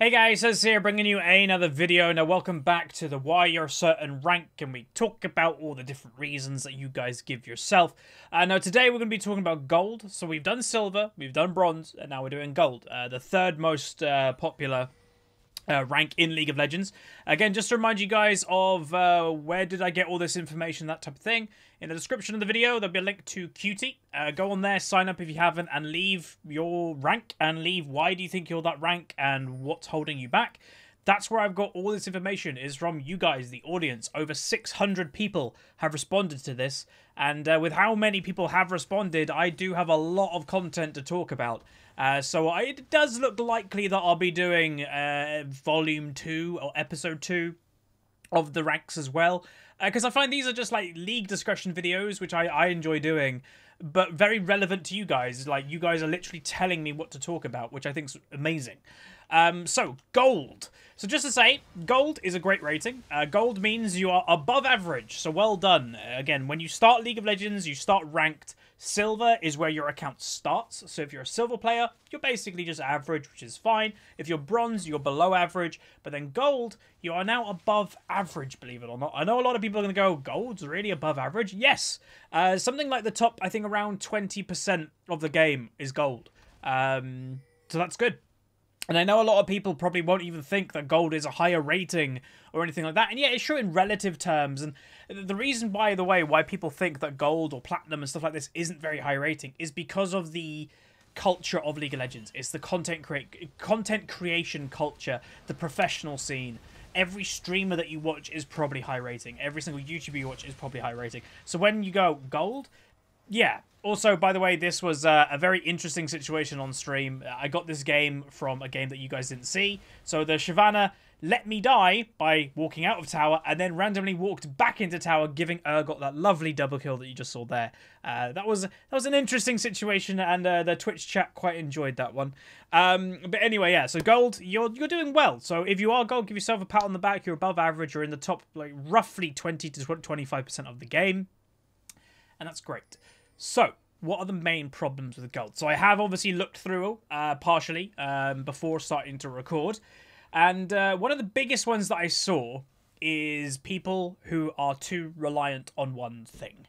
Hey guys, Huzz here bringing you another video. Now welcome back to the Why You're Certain rank, and we talk about all the different reasons that you guys give yourself. Now today we're going to be talking about gold. So we've done silver, we've done bronze, and now we're doing gold. The third most popular rank in League of Legends. Again, just to remind you guys of where did I get all this information, that type of thing. In the description of the video, there'll be a link to Qt. Go on there, sign up if you haven't, and leave your rank, and leave why do you think you're that rank, and what's holding you back. That's where I've got all this information, is from you guys, the audience. Over 600 people have responded to this, and with how many people have responded, I do have a lot of content to talk about. So it does look likely that I'll be doing Volume 2 or Episode 2 of the ranks as well. Because I find these are just like league discussion videos, which I enjoy doing, but very relevant to you guys. Like, you guys are literally telling me what to talk about, which I think is amazing. So, gold. So just to say, gold is a great rating. Gold means you are above average, so well done. Again, when you start League of Legends, you start ranked. Silver is where your account starts. So if you're a silver player, you're basically just average, which is fine. If you're bronze, you're below average. But then gold, you are now above average, believe it or not. I know a lot of people are going to go, gold's really above average? Yes. Something like the top, I think around 20% of the game is gold. So that's good. And I know a lot of people probably won't even think that gold is a higher rating or anything like that. And yeah, it's true in relative terms. And the reason, by the way, why people think that gold or platinum and stuff like this isn't very high rating is because of the culture of League of Legends. It's the content creation culture, the professional scene. Every streamer that you watch is probably high rating. Every single YouTuber you watch is probably high rating. So when you go gold, yeah. Also, by the way, this was a very interesting situation on stream. I got this game from a game that you guys didn't see. So the Shyvana let me die by walking out of tower and then randomly walked back into tower, giving Urgot that lovely double kill that you just saw there. That was an interesting situation, and the Twitch chat quite enjoyed that one. But anyway, yeah, so gold, you're doing well. So if you are gold, give yourself a pat on the back. You're above average. You're in the top, like, roughly 20 to 25% of the game. And that's great. So, what are the main problems with gold? So I have obviously looked through partially before starting to record. And one of the biggest ones that I saw is people who are too reliant on one thing.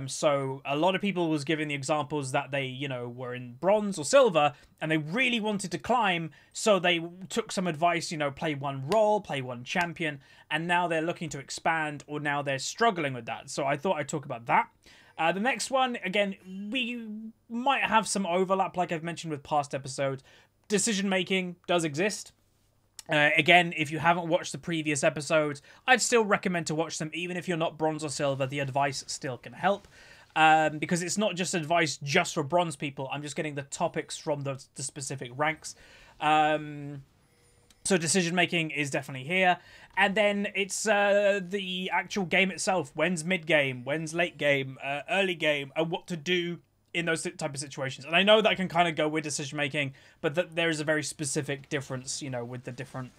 So a lot of people was giving the examples that they, you know, were in bronze or silver and they really wanted to climb. So they took some advice, you know, play one role, play one champion. And now they're looking to expand, or now they're struggling with that. So I thought I'd talk about that. The next one, again, we might have some overlap, like I've mentioned with past episodes. Decision-making does exist. Again, if you haven't watched the previous episodes, I'd still recommend to watch them, even if you're not bronze or silver. The advice still can help. Because it's not just advice just for bronze people. I'm just getting the topics from the specific ranks. So decision-making is definitely here. And then it's the actual game itself. When's mid-game? When's late game? Early game? And what to do in those type of situations. And I know that can kind of go with decision-making, but there is a very specific difference, you know, with the different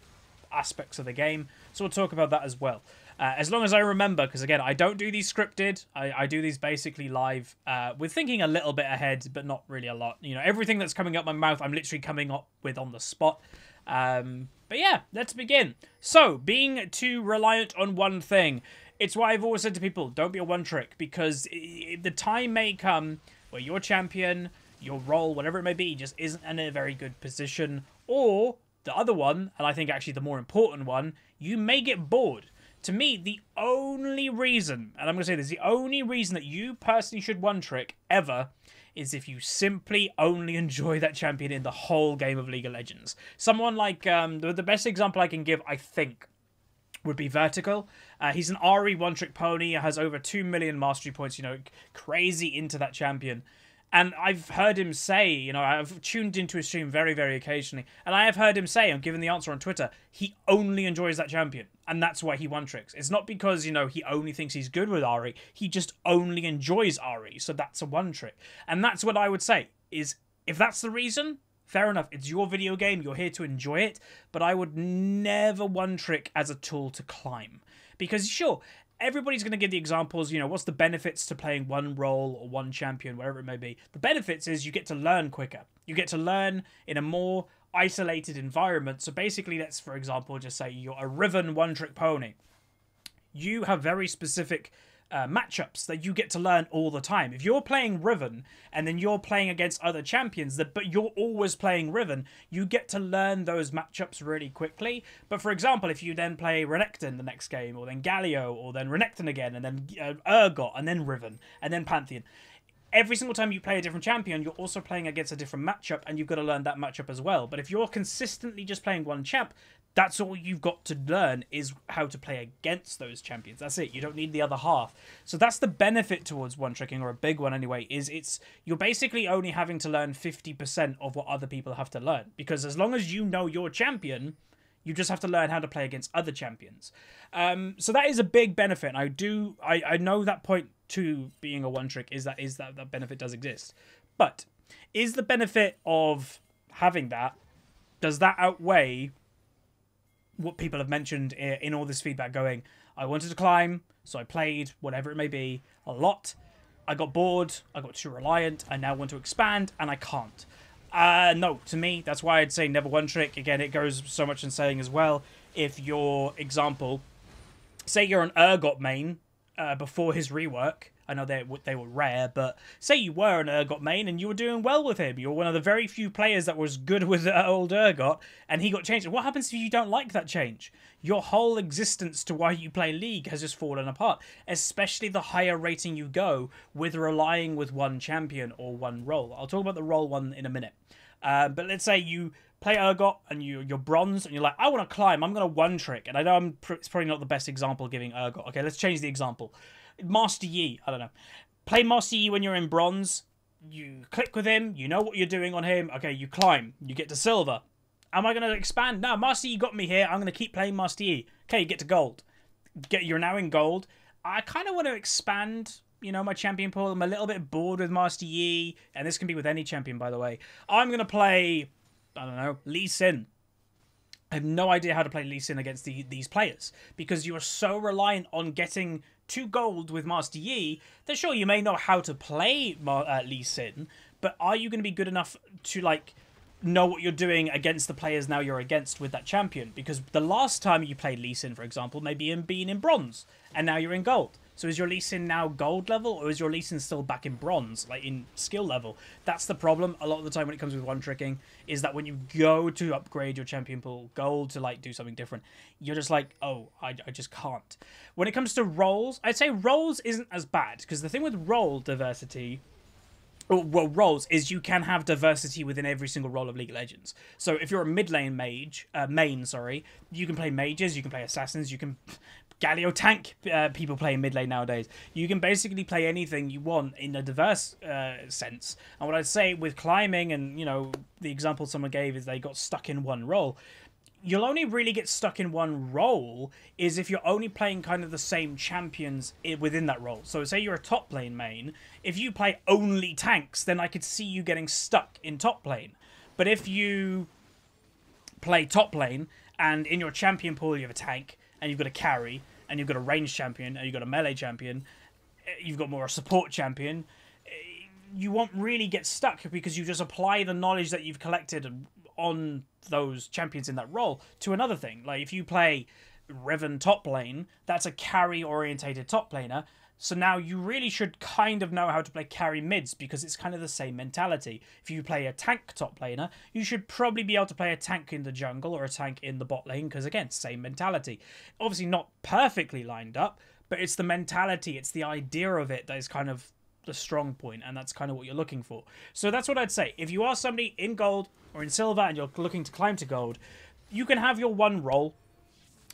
aspects of the game. So we'll talk about that as well. As long as I remember, because again, I don't do these scripted. I do these basically live with thinking a little bit ahead, but not really a lot. You know, everything that's coming up my mouth, I'm literally coming up with on the spot. But yeah, let's begin. So, being too reliant on one thing. It's why I've always said to people, don't be a one-trick, because the time may come where your champion, your role, whatever it may be, just isn't in a very good position. Or, the other one, and I think actually the more important one, you may get bored. To me, the only reason, and I'm going to say this, the only reason that you personally should one-trick ever is if you simply only enjoy that champion in the whole game of League of Legends. Someone like, the best example I can give, I think, would be Vertical. He's an Ahri one-trick pony, has over 2 million mastery points, you know, crazy into that champion. And I've heard him say, you know, I've tuned into his stream very, very occasionally, and I have heard him say, I'm giving the answer on Twitter, he only enjoys that champion, and that's why he one-tricks. It's not because, you know, he only thinks he's good with Ahri, he just only enjoys Ahri, so that's a one-trick. And that's what I would say, is if that's the reason, fair enough, it's your video game, you're here to enjoy it, but I would never one-trick as a tool to climb. Because, sure, everybody's going to give the examples, you know, what's the benefits to playing one role or one champion, whatever it may be. The benefits is you get to learn quicker. You get to learn in a more isolated environment. So basically, let's, for example, just say you're a Riven one-trick pony. You have very specific matchups that you get to learn all the time. If you're playing Riven and then you're playing against other champions, but you're always playing Riven, you get to learn those matchups really quickly. But for example, if you then play Renekton the next game, or then Galio, or then Renekton again, and then Urgot, and then Riven, and then Pantheon, every single time you play a different champion, you're also playing against a different matchup, and you've got to learn that matchup as well. But if you're consistently just playing one champ, that's all you've got to learn, is how to play against those champions. That's it. You don't need the other half. So that's the benefit towards one-tricking, or a big one anyway, is you're basically only having to learn 50% of what other people have to learn. Because as long as you know your champion, you just have to learn how to play against other champions. So that is a big benefit. And I know that point to being a one-trick is that that benefit does exist. But is the benefit of having that, does that outweigh what people have mentioned in all this feedback, going, I wanted to climb, so I played, whatever it may be, a lot. I got bored, I got too reliant, I now want to expand, and I can't. No, to me, that's why I'd say never one trick. Again, it goes so much in saying as well, if your example, say you're an Urgot main before his rework, I know they were rare, but say you were an Urgot main and you were doing well with him. You're one of the very few players that was good with old Urgot, and he got changed. What happens if you don't like that change? Your whole existence to why you play League has just fallen apart, especially the higher rating you go with relying with one champion or one role. I'll talk about the role one in a minute. But let's say you play Urgot and you're bronze and you're like, I want to climb, I'm going to one trick. And I know it's probably not the best example giving Urgot. Okay, let's change the example. Master Yi, I don't know. Play Master Yi when you're in bronze. You click with him. You know what you're doing on him. Okay, you climb. You get to silver. Am I going to expand? No, Master Yi got me here. I'm going to keep playing Master Yi. Okay, you get to gold. You're now in gold. I kind of want to expand, you know, my champion pool. I'm a little bit bored with Master Yi. And this can be with any champion, by the way. I'm going to play, I don't know, Lee Sin. I have no idea how to play Lee Sin against these players, because you are so reliant on getting to gold with Master Yi that sure, you may know how to play Lee Sin, but are you going to be good enough to like know what you're doing against the players now you're against with that champion? Because the last time you played Lee Sin, for example, maybe in being in bronze, and now you're in gold. So is your Lee Sin now gold level, or is your Lee Sin still back in bronze, like in skill level? That's the problem a lot of the time when it comes with one-tricking, is that when you go to upgrade your champion pool gold to like do something different, you're just like, oh, I just can't. When it comes to roles, I'd say roles isn't as bad, because the thing with role diversity, well, roles is you can have diversity within every single role of League of Legends. So if you're a mid lane main, you can play mages, you can play assassins, you can Galio tank, people play in mid lane nowadays. You can basically play anything you want in a diverse sense. And what I'd say with climbing, and you know, the example someone gave is they got stuck in one role. You'll only really get stuck in one role is if you're only playing kind of the same champions within that role. So say you're a top lane main, if you play only tanks, then I could see you getting stuck in top lane. But if you play top lane and in your champion pool you have a tank and you've got a carry and you've got a range champion and you've got a melee champion, you've got more a support champion, you won't really get stuck because you just apply the knowledge that you've collected on those champions in that role to another thing. Like if you play Riven top lane, that's a carry orientated top laner, so now you really should kind of know how to play carry mids, because it's kind of the same mentality. If you play a tank top laner, you should probably be able to play a tank in the jungle or a tank in the bot lane, because again, same mentality. Obviously not perfectly lined up, but it's the mentality, it's the idea of it that is kind of the strong point, and that's kind of what you're looking for. So that's what I'd say. If you are somebody in gold or in silver and you're looking to climb to gold, you can have your one role,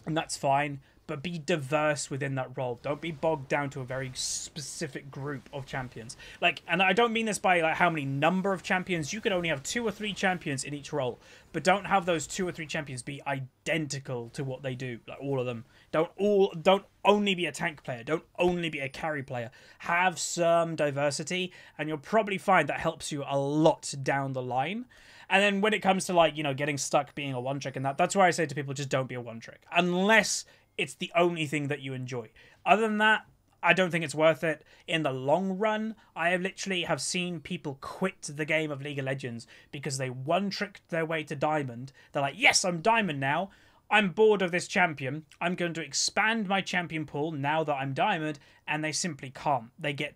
and that's fine, but be diverse within that role. Don't be bogged down to a very specific group of champions. Like, and I don't mean this by like how many number of champions. You could only have 2 or 3 champions in each role, but don't have those 2 or 3 champions be identical to what they do, like all of them. Don't only be a tank player. Don't only be a carry player. Have some diversity, and you'll probably find that helps you a lot down the line. And then when it comes to like, you know, getting stuck being a one-trick and that's why I say to people, just don't be a one-trick. Unless it's the only thing that you enjoy. Other than that, I don't think it's worth it in the long run. I have literally have seen people quit the game of League of Legends because they one-tricked their way to Diamond. They're like, yes, I'm Diamond now. I'm bored of this champion. I'm going to expand my champion pool now that I'm Diamond, and they simply can't. They get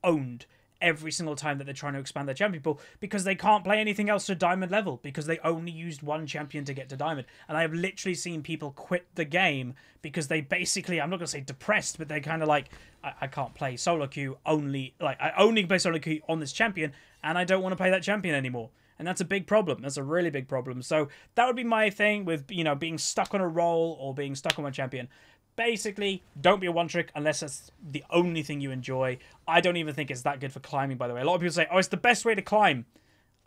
owned every single time that they're trying to expand their champion pool because they can't play anything else to Diamond level because they only used one champion to get to Diamond. And I have literally seen people quit the game because they basically, I'm not going to say depressed, but they're kind of like, I can't play solo queue only, like, I only play solo queue on this champion, and I don't want to play that champion anymore. And that's a big problem. That's a really big problem. So that would be my thing with, you know, being stuck on a role or being stuck on one champion. Basically, don't be a one-trick unless that's the only thing you enjoy. I don't even think it's that good for climbing, by the way. A lot of people say, oh, it's the best way to climb.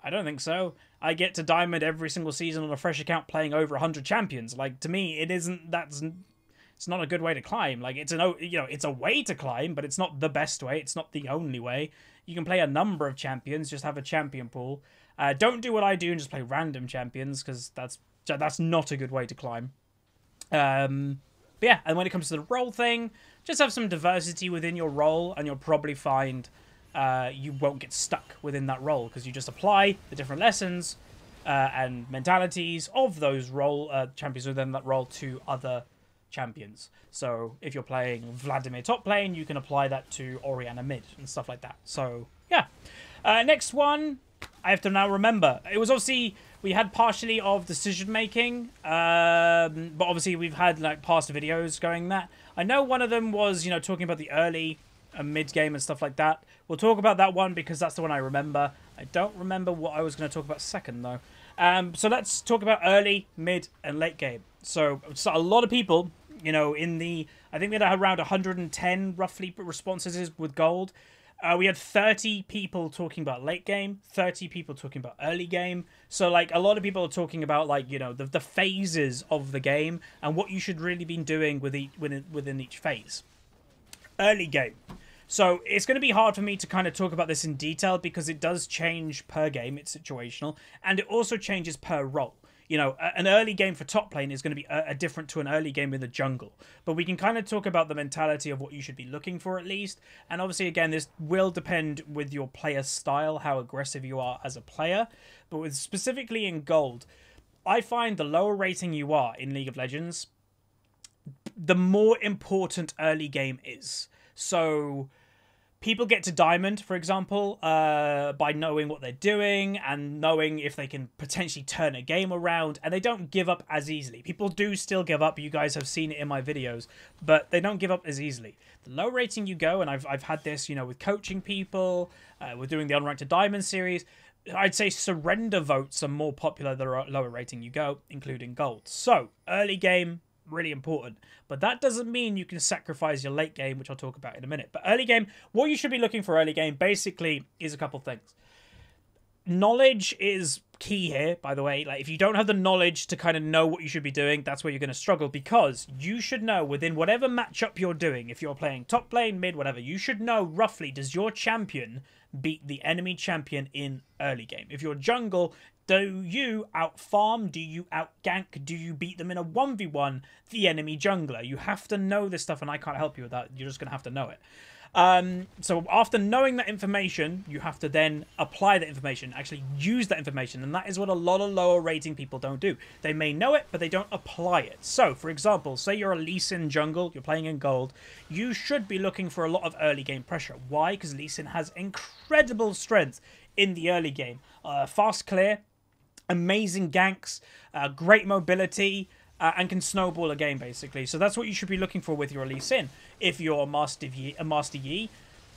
I don't think so. I get to Diamond every single season on a fresh account playing over 100 champions. Like, to me, it isn't, it's not a good way to climb. Like, it's it's a way to climb, but it's not the best way. It's not the only way. You can play a number of champions, just have a champion pool. Don't do what I do and just play random champions, because that's not a good way to climb. But yeah, and when it comes to the role thing, just have some diversity within your role, and you'll probably find you won't get stuck within that role, because you just apply the different lessons and mentalities of those role champions within that role to other champions. So if you're playing Vladimir top lane, you can apply that to Orianna mid and stuff like that. So yeah. Next one, I have to now remember. It was obviously, we had partially of decision making, but obviously we've had like past videos going that. I know one of them was, you know, talking about the early and mid game and stuff like that. We'll talk about that one because that's the one I remember. I don't remember what I was going to talk about second though. So let's talk about early, mid, and late game. So a lot of people, you know, I think we had around 110 roughly responses with gold. We had 30 people talking about late game, 30 people talking about early game. So, like, a lot of people are talking about, like, you know, the phases of the game and what you should really be doing within each phase. Early game. So, it's going to be hard for me to kind of talk about this in detail because it does change per game. It's situational. And it also changes per role. You know, an early game for top lane is going to be different to an early game in the jungle. But we can kind of talk about the mentality of what you should be looking for at least. And obviously, again, this will depend with your player style, how aggressive you are as a player. But with specifically in gold, I find the lower rating you are in League of Legends, the more important early game is. So people get to Diamond, for example, by knowing what they're doing and knowing if they can potentially turn a game around, and they don't give up as easily. People do still give up. You guys have seen it in my videos, but they don't give up as easily. The low rating you go, and I've had this, you know, with coaching people, we're doing the Unranked to Diamond series, I'd say surrender votes are more popular the lower rating you go, including gold. So, early game, really important. But that doesn't mean you can sacrifice your late game, which I'll talk about in a minute. But early game, what you should be looking for early game basically is a couple things. Knowledge is key here, by the way. Like, if you don't have the knowledge to kind of know what you should be doing, that's where you're going to struggle, because you should know within whatever matchup you're doing, if you're playing top lane, mid, whatever, you should know roughly, does your champion beat the enemy champion in early game? If you're jungle, do you out-farm? Do you out-gank? Do you beat them in a 1v1, the enemy jungler? You have to know this stuff, and I can't help you with that. You're just going to have to know it. So after knowing that information, you have to then apply that information, actually use that information, and that is what a lot of lower rating people don't do. They may know it, but they don't apply it. So, for example, say you're a Lee Sin jungle, you're playing in gold, you should be looking for a lot of early game pressure. Why? Because Lee Sin has incredible strength in the early game. Fast clear, amazing ganks, great mobility, and can snowball a game, basically. So that's what you should be looking for with your Lee Sin. If you're a Master Yi,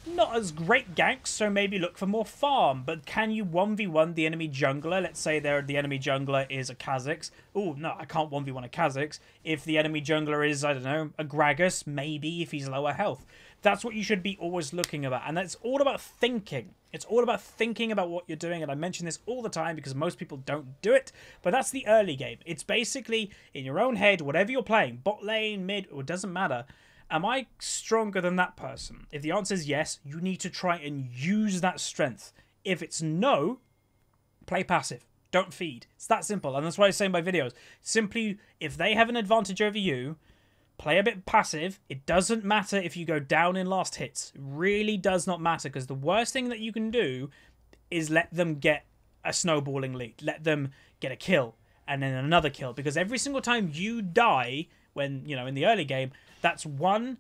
not as great ganks, so maybe look for more farm. But can you 1v1 the enemy jungler? Let's say the enemy jungler is a Kha'Zix. Oh, no, I can't 1v1 a Kha'Zix. If the enemy jungler is, I don't know, a Gragas, maybe if he's lower health. That's what you should be always looking about. And that's all about thinking. It's all about thinking about what you're doing. And I mention this all the time because most people don't do it. But that's the early game. It's basically in your own head, whatever you're playing, bot lane, mid, it doesn't matter. Am I stronger than that person? If the answer is yes, you need to try and use that strength. If it's no, play passive. Don't feed. It's that simple. And that's what I say in my videos. Simply, if they have an advantage over you, play a bit passive. It doesn't matter if you go down in last hits. It really does not matter, because the worst thing that you can do is let them get a snowballing lead. Let them get a kill and then another kill, because every single time you die when, you know, in the early game, that's 1,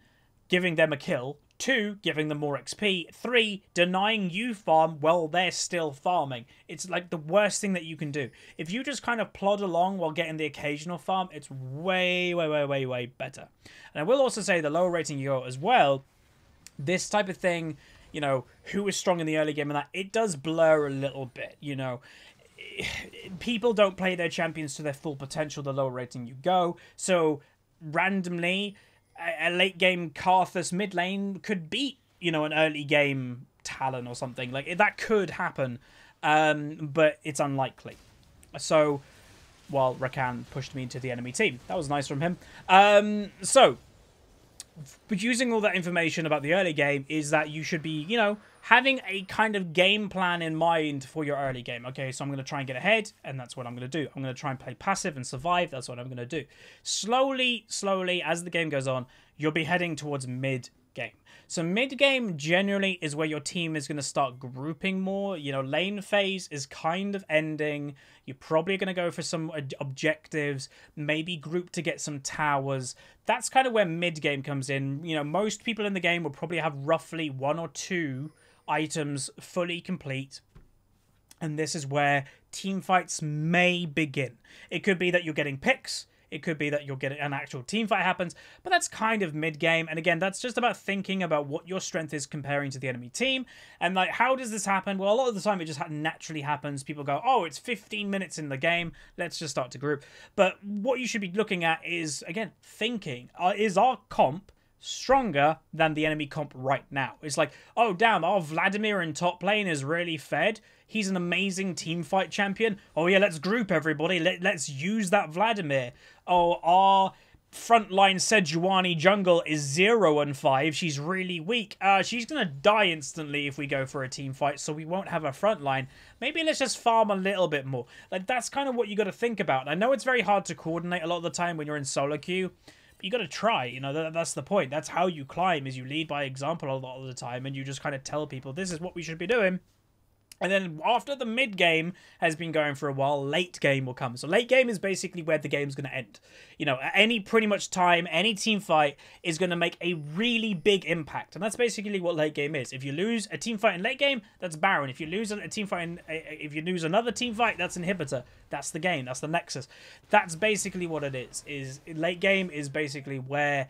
giving them a kill, 2, giving them more XP, 3, denying you farm while they're still farming. It's like the worst thing that you can do. If you just kind of plod along while getting the occasional farm, it's way, way, way, way, way better. And I will also say the lower rating you go as well, this type of thing, you know, who is strong in the early game and that, it does blur a little bit, you know. People don't play their champions to their full potential the lower rating you go, so randomly a late game Karthus mid lane could beat, you know, an early game Talon or something. Like, that could happen, but it's unlikely. So, while Rakan pushed me into the enemy team. That was nice from him. But using all that information about the early game is that you should be, you know, having a kind of game plan in mind for your early game. Okay, so I'm going to try and get ahead, and that's what I'm going to do. I'm going to try and play passive and survive. That's what I'm going to do. Slowly, as the game goes on, you'll be heading towards mid-game. So mid-game generally is where your team is going to start grouping more. You know, lane phase is kind of ending. You're probably going to go for some objectives, maybe group to get some towers. That's kind of where mid-game comes in. You know, most people in the game will probably have roughly 1 or 2 items fully complete. And this is where team fights may begin. It could be that you're getting picks. It could be that you'll get an actual team fight happens, but that's kind of mid-game. And again, that's just about thinking about what your strength is comparing to the enemy team. And like, how does this happen? Well, a lot of the time it just naturally happens. People go, oh, it's 15 minutes in the game. Let's just start to group. But what you should be looking at is, again, thinking, is our comp stronger than the enemy comp right now? It's like, oh damn, our Vladimir in top lane is really fed. He's an amazing team fight champion. Oh yeah, let's group everybody. Let's use that Vladimir. Oh, our frontline Sejuani jungle is 0 and 5. She's really weak. She's gonna die instantly if we go for a team fight, so we won't have a frontline. Maybe let's just farm a little bit more. Like, that's kind of what you got to think about. I know it's very hard to coordinate a lot of the time when you're in solo queue. You got to try, you know, that's the point. That's how you climb, is you lead by example a lot of the time, and you just kind of tell people this is what we should be doing. And then after the mid game has been going for a while, late game will come. So late game is basically where the game's going to end. You know, at any pretty much time, any team fight is going to make a really big impact. And that's basically what late game is. If you lose a team fight in late game, that's Baron. If you lose a team fight, if you lose another team fight, that's Inhibitor. That's the game. That's the Nexus. That's basically what it is. Late game is basically where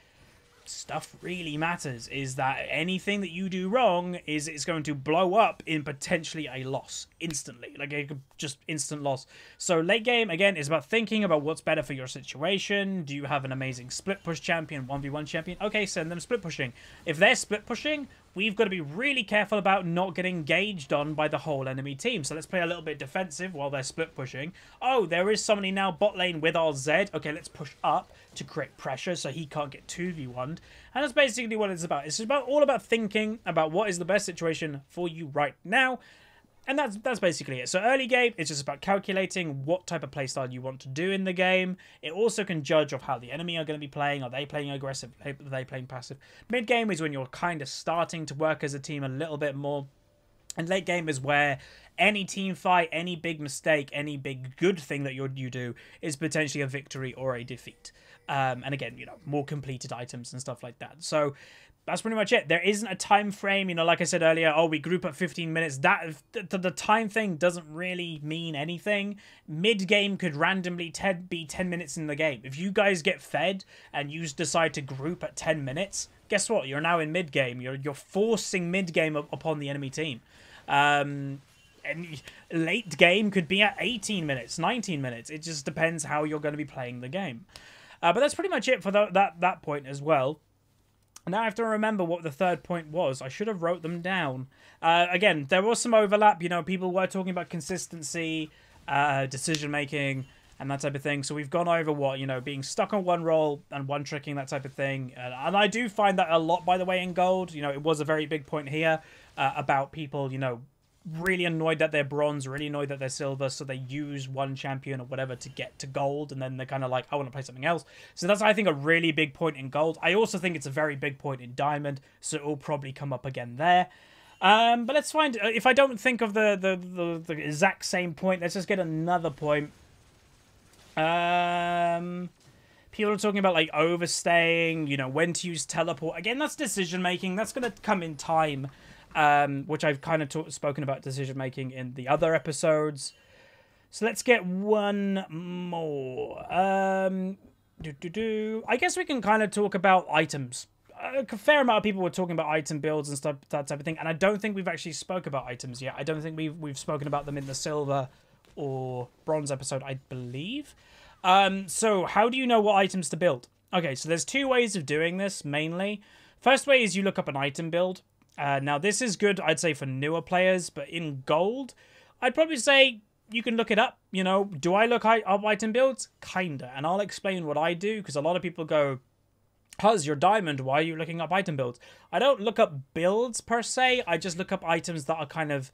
stuff really matters, is that anything that you do wrong it's going to blow up in potentially a loss instantly, like a just instant loss. So late game, again, is about thinking about what's better for your situation. Do you have an amazing split push champion, 1v1 champion? Okay, send them split pushing. If they're split pushing, we've got to be really careful about not getting engaged on by the whole enemy team. So let's play a little bit defensive while they're split pushing. Oh, there is somebody now bot lane with our Zed. Okay, let's push up to create pressure so he can't get 2v1'd. And that's basically what it's about. It's all about thinking about what is the best situation for you right now. And that's basically it. So early game, it's just about calculating what type of playstyle you want to do in the game. It also can judge of how the enemy are going to be playing. Are they playing aggressive? Are they playing passive? Mid game is when you're kind of starting to work as a team a little bit more. And late game is where any team fight, any big mistake, any big good thing that you do is potentially a victory or a defeat. And again, you know, more completed items and stuff like that. So that's pretty much it. There isn't a time frame, you know, like I said earlier, oh, we group at 15 minutes. That the time thing doesn't really mean anything. Mid-game could randomly be 10 minutes in the game. If you guys get fed and you decide to group at 10 minutes, guess what? You're now in mid-game. You're forcing mid-game upon the enemy team. And late game could be at 18 minutes, 19 minutes. It just depends how you're going to be playing the game. But that's pretty much it for that point as well. Now I have to remember what the third point was. I should have wrote them down. Again, there was some overlap. You know, people were talking about consistency, decision-making, and that type of thing. So we've gone over what, you know, being stuck on one role and one-tricking, that type of thing. And I do find that a lot, by the way, in Gold. You know, it was a very big point here about people, you know, really annoyed that they're bronze, really annoyed that they're silver, so they use one champion or whatever to get to gold, and then they're kind of like, I want to play something else. So that's, I think, a really big point in gold. I also think it's a very big point in diamond, so it will probably come up again there. But let's find, if I don't think of the exact same point, let's just get another point. People are talking about, like, overstaying, you know, when to use teleport. Again, that's decision-making. That's going to come in time, which I've kind of spoken about decision-making in the other episodes. So let's get one more. I guess we can kind of talk about items. A fair amount of people were talking about item builds and stuff, that type of thing, and I don't think we've actually spoke about items yet. I don't think we've spoken about them in the silver or bronze episode, I believe. So how do you know what items to build? Okay, so there's two ways of doing this, mainly. First way is you look up an item build. Now, this is good, I'd say, for newer players, but in gold, I'd probably say you can look it up. You know, do I look up item builds? Kinda, and I'll explain what I do, because a lot of people go, Huz, you're diamond, why are you looking up item builds? I don't look up builds, per se, I just look up items that are kind of,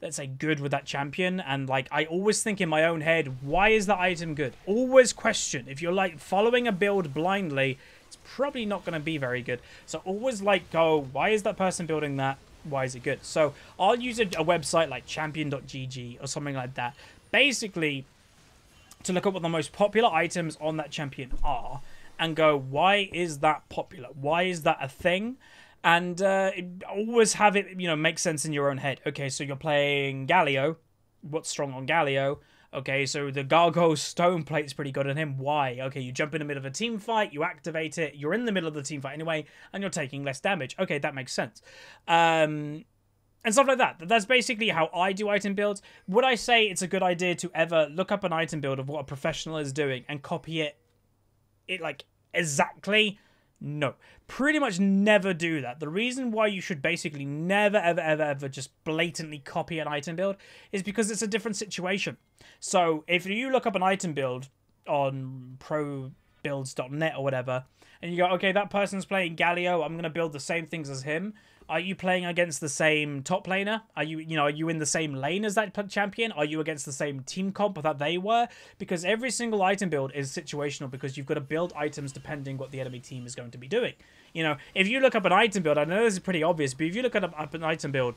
let's say, good with that champion. And like, I always think in my own head, why is that item good? Always question. If you're like following a build blindly, it's probably not going to be very good. So always like go, why is that person building that? Why is it good? So I'll use a website like champion.gg or something like that, basically to look at what the most popular items on that champion are and go, why is that popular? Why is that a thing? And always have it, you know, make sense in your own head. Okay, so you're playing Galio. What's strong on Galio? Okay, so the Gargoyle Stone Plate's pretty good on him. Why? Okay, you jump in the middle of a team fight, you activate it, you're in the middle of the team fight anyway, and you're taking less damage. Okay, that makes sense. And stuff like that. That's basically how I do item builds. Would I say it's a good idea to ever look up an item build of what a professional is doing and copy it like exactly? No, pretty much never do that. The reason why you should basically never, ever just blatantly copy an item build is because it's a different situation. So if you look up an item build on probuilds.net or whatever, and you go, okay, that person's playing Galio, I'm going to build the same things as him. Are you playing against the same top laner? Are you in the same lane as that champion? Are you against the same team comp that they were? Because every single item build is situational, because you've got to build items depending what the enemy team is going to be doing. You know, if you look up an item build, I know this is pretty obvious, but if you look up an item build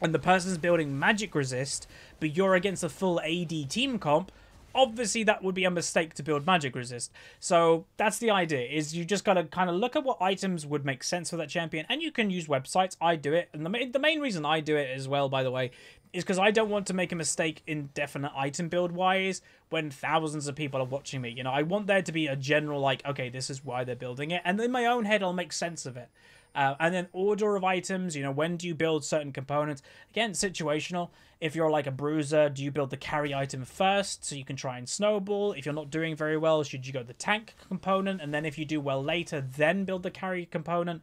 and the person's building magic resist, but you're against a full AD team comp, obviously that would be a mistake to build magic resist. So that's the idea, is you just gotta kind of look at what items would make sense for that champion, and you can use websites. I do it, and the main reason I do it as well, by the way, is because I don't want to make a mistake in definite item build wise when thousands of people are watching me. You know, I want there to be a general, like, okay, this is why they're building it, and in my own head I'll make sense of it. And then order of items, you know, when do you build certain components? Again, situational. If you're like a bruiser, do you build the carry item first so you can try and snowball? If you're not doing very well, should you go the tank component? And then if you do well later, then build the carry component?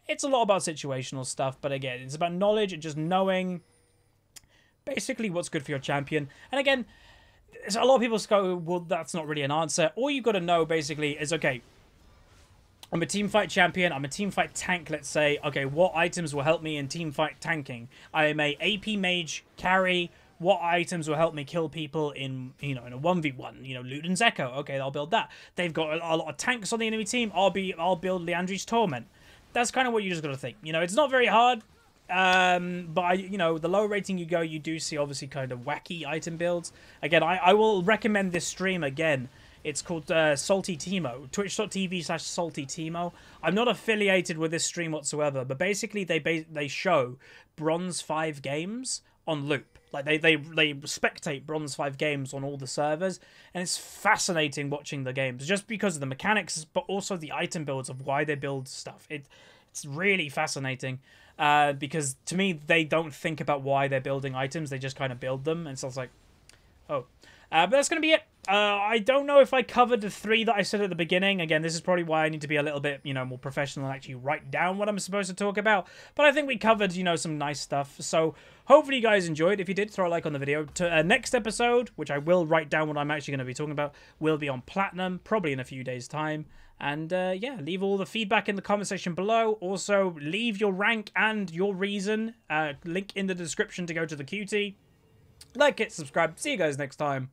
It's a lot about situational stuff, but again, it's about knowledge and just knowing basically what's good for your champion. And again, so a lot of people go, well, that's not really an answer. All you've got to know basically is, okay, I'm a teamfight champion, I'm a teamfight tank, let's say. Okay, what items will help me in teamfight tanking? I am a AP mage carry. What items will help me kill people in, you know, in a 1v1? You know, Luden's Echo. Okay, I'll build that. They've got a lot of tanks on the enemy team. I'll build Leandri's Torment. That's kind of what you just got to think. You know, it's not very hard. But you know, the lower rating you go, you do see obviously kind of wacky item builds. Again, I will recommend this stream again. It's called Salty Timo, twitch.tv/Salty Timo. I'm not affiliated with this stream whatsoever, but basically they show Bronze 5 games on loop. Like they spectate Bronze 5 games on all the servers, and it's fascinating watching the games just because of the mechanics, but also the item builds of why they build stuff. It's really fascinating because to me they don't think about why they're building items; they just kind of build them, and so it's like, oh. But that's going to be it. I don't know if I covered the 3 that I said at the beginning. Again, this is probably why I need to be a little bit, more professional and actually write down what I'm supposed to talk about. But I think we covered, some nice stuff. So hopefully you guys enjoyed. If you did, throw a like on the video. Next episode, which I will write down what I'm actually going to be talking about, will be on Platinum, probably in a few days' time. And yeah, leave all the feedback in the comment section below. Also, leave your rank and your reason. Link in the description to go to the QT. Like it, subscribe. See you guys next time.